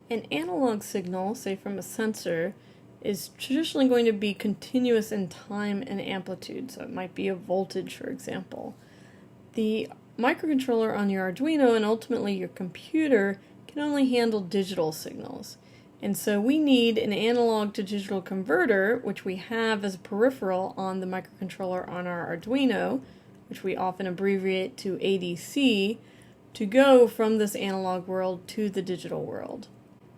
An analog signal, say from a sensor, is traditionally going to be continuous in time and amplitude, so it might be a voltage, for example. The microcontroller on your Arduino and ultimately your computer can only handle digital signals. And so we need an analog to digital converter, which we have as a peripheral on the microcontroller on our Arduino, which we often abbreviate to ADC, to go from this analog world to the digital world.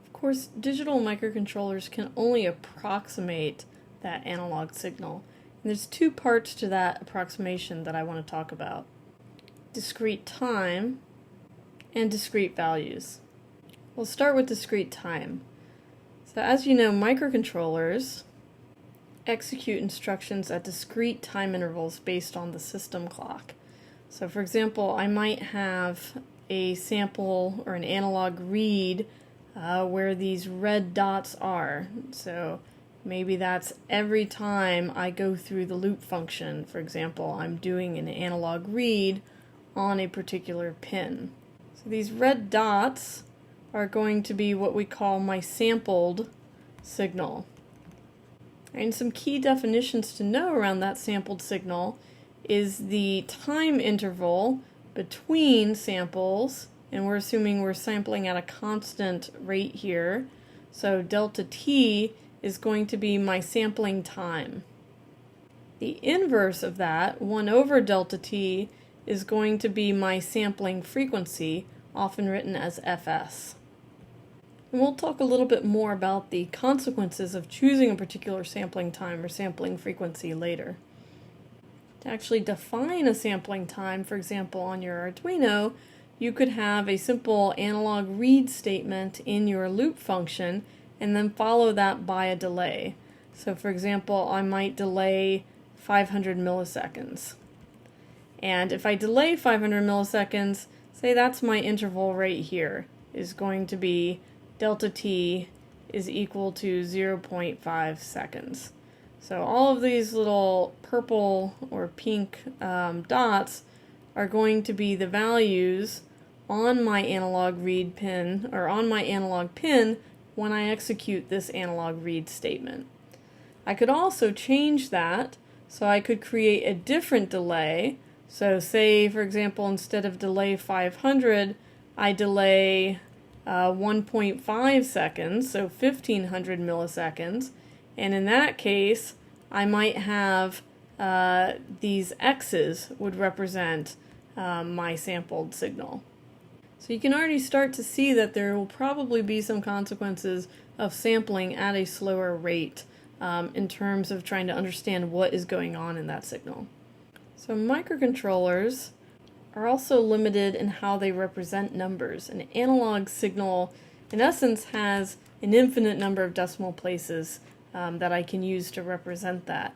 Of course, digital microcontrollers can only approximate that analog signal. And there's two parts to that approximation that I want to talk about: discrete time and discrete values. We'll start with discrete time. So as you know, microcontrollers execute instructions at discrete time intervals based on the system clock. So for example, I might have a sample or an analog read where these red dots are. So maybe that's every time I go through the loop function. For example, I'm doing an analog read on a particular pin. So these red dots are going to be what we call my sampled signal. And some key definitions to know around that sampled signal is the time interval between samples, and we're assuming we're sampling at a constant rate here, so delta t is going to be my sampling time. The inverse of that, 1 over delta t, is going to be my sampling frequency, often written as fs. And we'll talk a little bit more about the consequences of choosing a particular sampling time or sampling frequency later. To actually define a sampling time, for example, on your Arduino, you could have a simple analog read statement in your loop function and then follow that by a delay. So for example, I might delay 500 milliseconds. And if I delay 500 milliseconds, say that's my interval right here, is going to be delta t is equal to 0.5 seconds. So all of these little purple or pink dots are going to be the values on my analog read pin, or on my analog pin, when I execute this analog read statement. I could also change that, so I could create a different delay. So say, for example, instead of delay 500, I delay 1.5 seconds, so 1500 milliseconds, and in that case I might have these X's would represent my sampled signal. So you can already start to see that there will probably be some consequences of sampling at a slower rate in terms of trying to understand what is going on in that signal. So microcontrollers are also limited in how they represent numbers. An analog signal, in essence, has an infinite number of decimal places that I can use to represent that.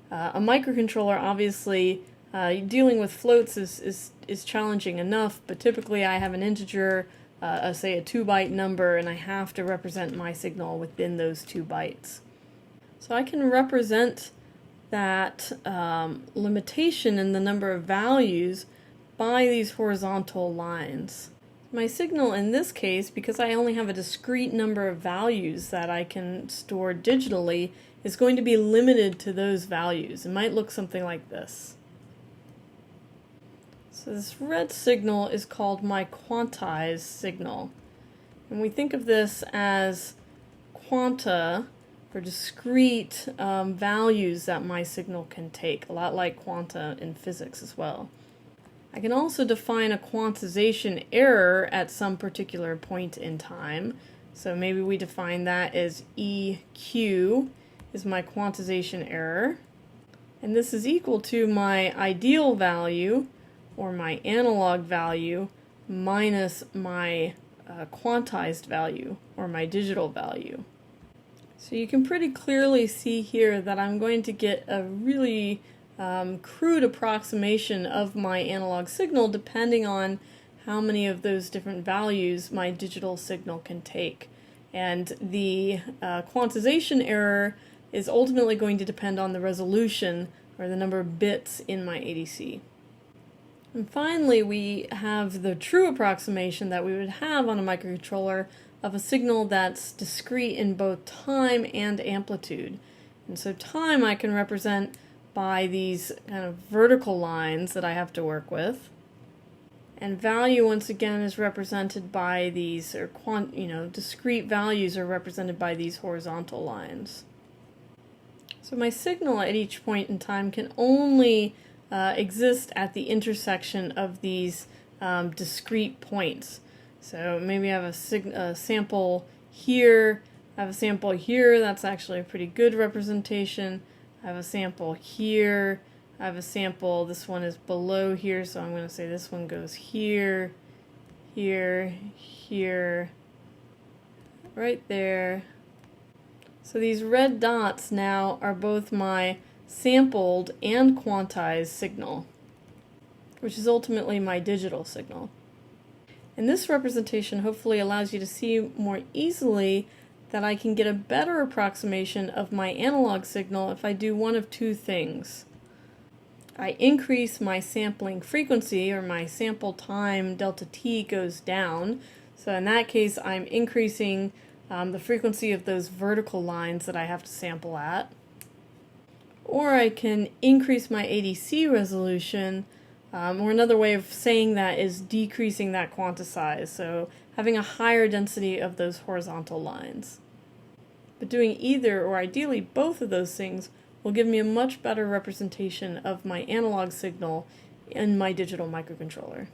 A microcontroller, obviously, dealing with floats is challenging enough, but typically I have an integer, say a 2-byte number, and I have to represent my signal within those 2 bytes. So I can represent that limitation in the number of values by these horizontal lines. My signal in this case, because I only have a discrete number of values that I can store digitally, is going to be limited to those values. It might look something like this. So this red signal is called my quantized signal. And we think of this as quanta, or discrete values that my signal can take, a lot like quanta in physics as well. I can also define a quantization error at some particular point in time. So maybe we define that as EQ is my quantization error. And this is equal to my ideal value, or my analog value, minus my quantized value, or my digital value. So you can pretty clearly see here that I'm going to get a really crude approximation of my analog signal depending on how many of those different values my digital signal can take. And the quantization error is ultimately going to depend on the resolution, or the number of bits in my ADC. And finally, we have the true approximation that we would have on a microcontroller of a signal that's discrete in both time and amplitude. And so time I can represent by these kind of vertical lines that I have to work with. And value, once again, is represented by these, or discrete values are represented by these horizontal lines. So my signal at each point in time can only exist at the intersection of these discrete points. So maybe I have a sample here, I have a sample here, that's actually a pretty good representation. I have a sample here, I have a sample, this one is below here, so I'm going to say this one goes here, here, here, right there. So these red dots now are both my sampled and quantized signal, which is ultimately my digital signal. And this representation hopefully allows you to see more easily that I can get a better approximation of my analog signal if I do one of two things. I increase my sampling frequency, or my sample time delta t goes down. So in that case, I'm increasing the frequency of those vertical lines that I have to sample at. Or I can increase my ADC resolution, or another way of saying that is decreasing that quantize, so having a higher density of those horizontal lines. But doing either, or ideally both of those things, will give me a much better representation of my analog signal in my digital microcontroller.